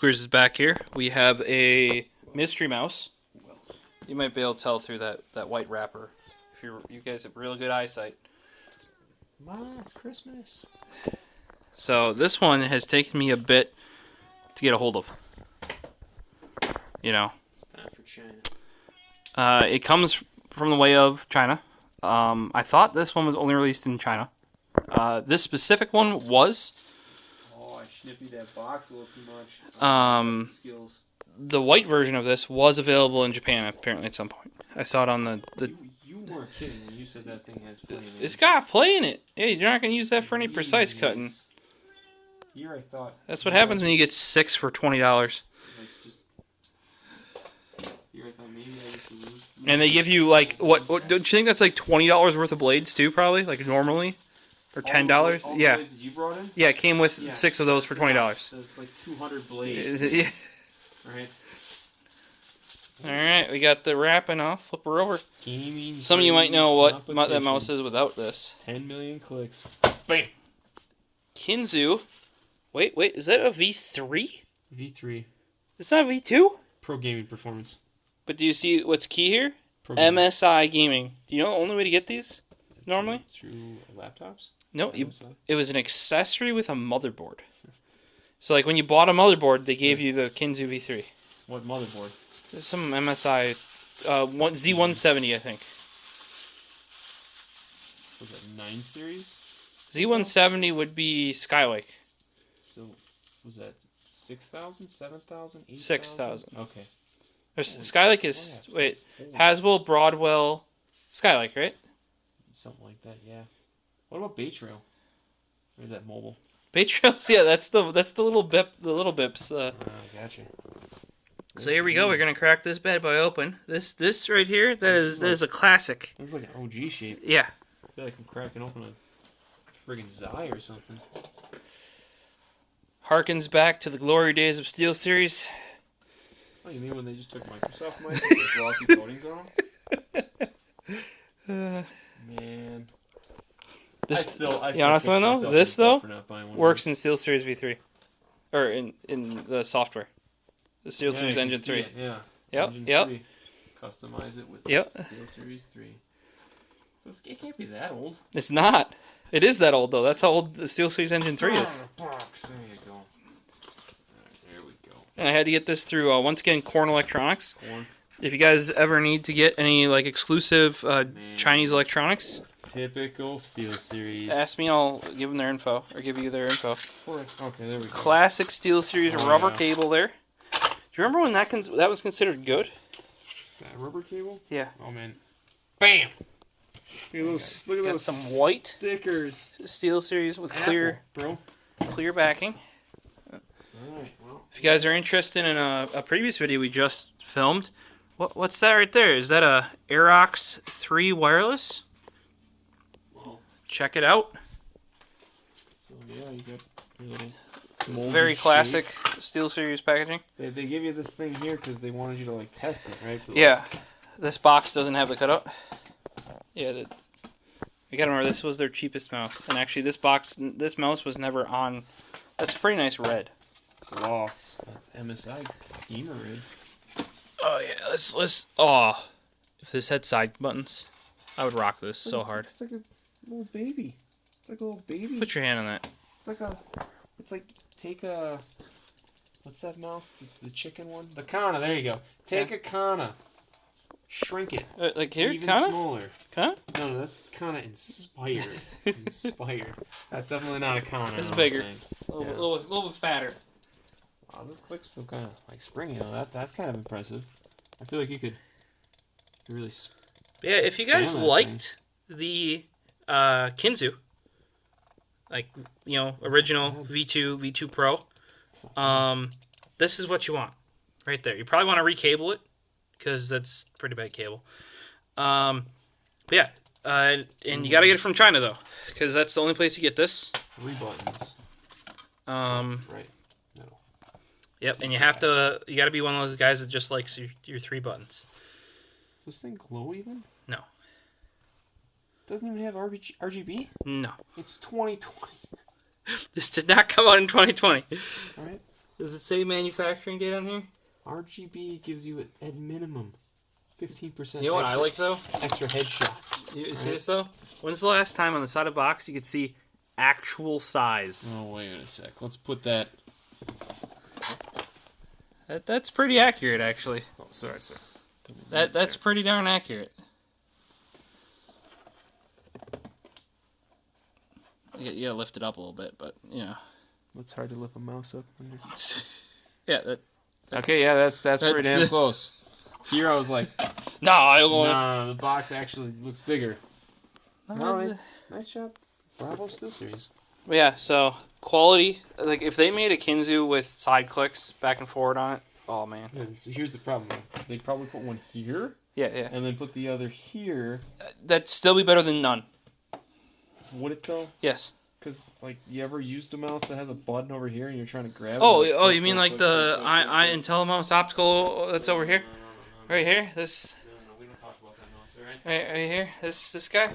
Squares is back here. We have a mystery mouse. You might be able to tell through that white wrapper. If you guys have really good eyesight. Ma, it's Christmas. So this one has taken me a bit to get a hold of. You know. It's time for China. It comes from the way of China. I thought this one was only released in China. This specific one was. Oh, I snippy that box a little too much. Skills. The white version of this was available in Japan apparently at some point. I saw it on the You weren't kidding when you said that thing has play in it. It's got play in it. Hey, you're not gonna use that for any precise cutting. Here I thought. That's what happens when you get 6 for $20. Here I thought maybe I used to lose. And they give you like what? Don't you think that's like $20 worth of blades too? Probably like normally, or $10. All Yeah. the blades that you brought in? Yeah, it came with 6 of those for $20. That's like 200 blades. Yeah. Right. All right, we got the wrapping off. Flip her over. Gaming. Some of you might know what that mouse is without this. 10 million clicks. Bam. Kinzu. Wait, is that a V3? V3. It's not a V2? Pro gaming performance. But do you see what's key here? Pro gaming. MSI gaming. Do you know the only way to get these normally? Through laptops? No, it was an accessory with a motherboard. So like when you bought a motherboard, they gave you the Kinzu V3. What motherboard? Some MSI Z170, I think. Was that 9 series? Z170 would be Skylake. So was that 6,000, 7,000, 8,000? 6,000. Okay. Skylake is Haswell, Broadwell, Skylake, right? Something like that, yeah. What about Bay Trail? Or is that mobile? Bay Trails, yeah, that's the little bip, the little bips. Gotcha. So here we go. We're gonna crack this bad boy open. This right here, that is a classic. It's like an OG shape. Yeah. I feel like I'm cracking open a friggin' Zai or something. Harkens back to the glory days of SteelSeries. Oh, you mean when they just took Microsoft mics and put glossy coatings on them? Man. Honestly though, this though works in SteelSeries V3, or in the software, the SteelSeries Engine 3. Yeah. Yep. Engine Yep. 3. Customize it with SteelSeries 3. So it can't be that old. It's not. It is that old though. That's how old the SteelSeries Engine 3 is. There you go. There we go. And I had to get this through once again Corn Electronics. If you guys ever need to get any like exclusive Chinese electronics, typical SteelSeries. ask me, I'll give them their info, or give you their info. Okay, there we go. Classic SteelSeries rubber cable there. Do you remember when that was considered good? That rubber cable? Yeah. Oh man. Bam! Look at those some white stickers. SteelSeries with bro. clear backing. Alright, well. If you guys are interested in a previous video we just filmed, what's that right there? Is that a Aerox 3 wireless? Well, check it out. So yeah, you got your little very classic SteelSeries packaging. They give you this thing here because they wanted you to like test it, right? So yeah, this box doesn't have the cutout. Yeah, you gotta remember this was their cheapest mouse, and actually this mouse was never on. That's a pretty nice red. Gloss. That's MSI gamer red. Oh yeah, let's. Oh, if this had side buttons, I would rock this so hard. It's like a little baby. It's like a little baby. Put your hand on that. It's like take a. What's that mouse? The chicken one? The Kana. There you go. Take a Kana. Shrink it. Like here, even Kana? smaller. Kana? No, that's Kana inspired. Inspired. That's definitely not a Kana. It's bigger. A little bit fatter. Wow, those clicks feel kind of like springy. That's kind of impressive. I feel like you could really. Yeah, if you guys liked the Kinzu, like original V2 Pro, this is what you want, right there. You probably want to recable it because that's pretty bad cable. But yeah, and you got to get it from China though, because that's the only place you get this. 3 buttons. Right. Yep, and you got to be one of those guys that just likes your 3 buttons. Does this thing glow even? No. Doesn't even have RGB? No. It's 2020. This did not come out in 2020. All right. Does it say manufacturing date on here? RGB gives you at minimum 15%. You know what I like though? Extra headshots. You see this though? When's the last time on the side of the box you could see actual size? Oh, wait a sec. Let's put that. That's pretty accurate, actually. Oh, sorry. That's pretty darn accurate. You gotta lift it up a little bit, but you know. It's hard to lift a mouse up. Yeah. Okay, yeah, that's pretty damn close. Here I was like, no, the box actually looks bigger. Alright, nice job. Bravo SteelSeries. Yeah, so quality, like if they made a Kinzu with side clicks back and forward on it, oh man. Yeah, so here's the problem. They'd probably put one here. Yeah. And then put the other here. That'd still be better than none. Would it though? Yes. Because, like, you ever used a mouse that has a button over here and you're trying to grab it? Oh, you mean like the IntelliMouse optical that's over here? No. Right here? This? No, we don't talk about that mouse, alright? Right here? This guy?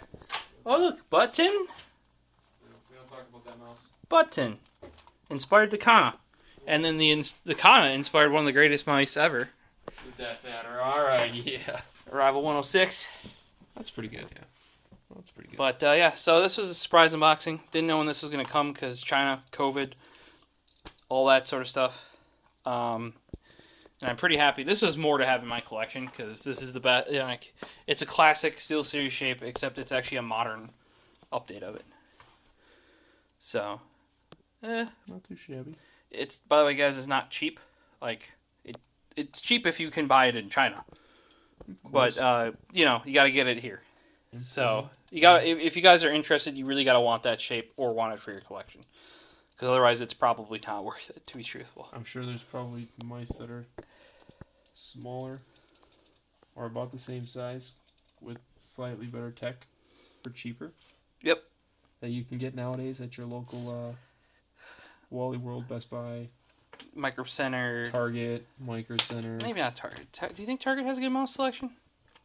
Oh, look, button? We don't talk about that mouse. Button. Inspired Takana. And then the Takana inspired one of the greatest mice ever. The Death Adder, alright, yeah. Rival 106. That's pretty good, yeah. That's pretty good. But, yeah, so this was a surprise unboxing. Didn't know when this was going to come because China, COVID, all that sort of stuff. And I'm pretty happy. This was more to have in my collection because this is the best. You know, like, it's a classic SteelSeries shape, except it's actually a modern update of it. So, not too shabby. It's, by the way, guys, it's not cheap. Like, it's cheap if you can buy it in China. But, you know, you got to get it here. So, you got if you guys are interested, you really got to want that shape or want it for your collection. Because otherwise, it's probably not worth it, to be truthful. I'm sure there's probably mice that are smaller or about the same size with slightly better tech for cheaper. Yep. That you can get nowadays at your local Wally World, Best Buy, Micro Center, Target, Micro Center. Maybe not Target. Do you think Target has a good mouse selection?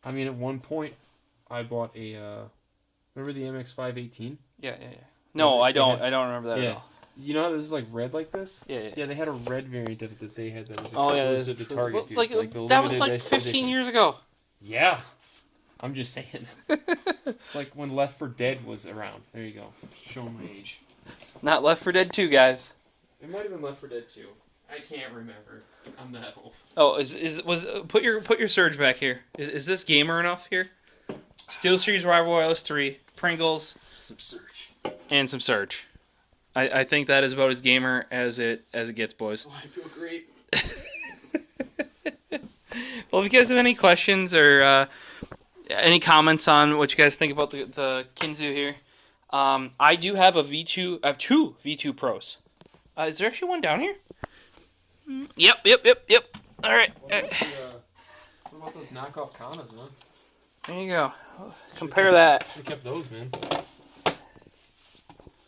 I mean, at one point, I bought a. Remember the MX518? Yeah. No, I don't. I don't remember that at all. You know how this is like red like this? Yeah. Yeah, they had a red variant of it that they had that was exclusive to Target. Dude. Like the that was like 15 years ago. Yeah. I'm just saying. Like when Left 4 Dead was around. There you go. Showing my age. Not Left 4 Dead 2, guys. It might have been Left 4 Dead 2. I can't remember. I'm that old. Oh, put your surge back here. Is this gamer enough here? SteelSeries Rival LS3, Pringles, some Surge, and some Surge. I think that is about as gamer as it gets, boys. Oh, I feel great. Well, if you guys have any questions or any comments on what you guys think about the Kinzu here, I do have a V2. I have two V2 Pros. Is there actually one down here? Yep. All right. What about those knockoff Kanas, man? There you go. Compare that. They kept those, man.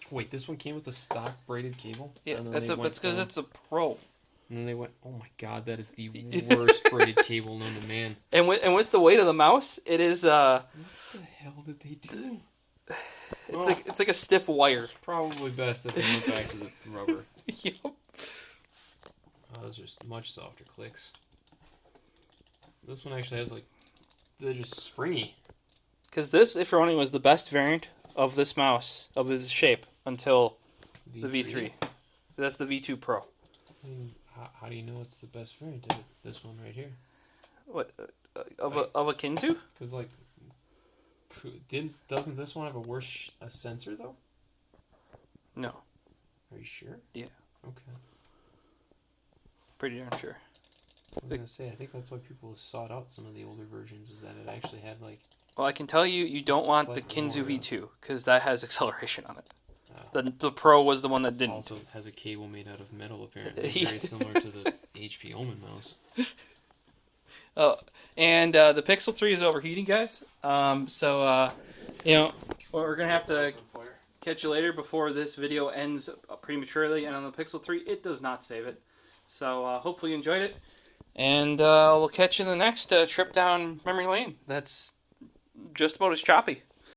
Wait, this one came with the stock braided cable? Yeah, that's because it's a Pro. And then they went, oh my god, that is the worst braided cable known to man. And with the weight of the mouse, it is What the hell did they do? It's like a stiff wire. It's probably best that they went back to the rubber. Yep. Oh, those are much softer clicks. This one actually has they're just springy. Because this, if you're wondering, was the best variant of this mouse, of this shape, until the V3. That's the V2 Pro. I mean, how do you know it's the best variant of it? This one right here. What? Of a Kinzu? Because, doesn't this one have a worse sensor, though? No. Are you sure? Yeah. Okay. Pretty darn sure. I was going to say, I think that's why people sought out some of the older versions, is that it actually had, Well, I can tell you don't want the Kinzu V2, because that has acceleration on it. The Pro was the one that didn't. Also has a cable made out of metal, apparently. Very similar to the HP Omen mouse. Oh, and the Pixel 3 is overheating, guys. So, we're going to have to catch you later before this video ends prematurely. And on the Pixel 3, it does not save it. So, hopefully you enjoyed it. And we'll catch you in the next trip down memory lane. That's just about as choppy.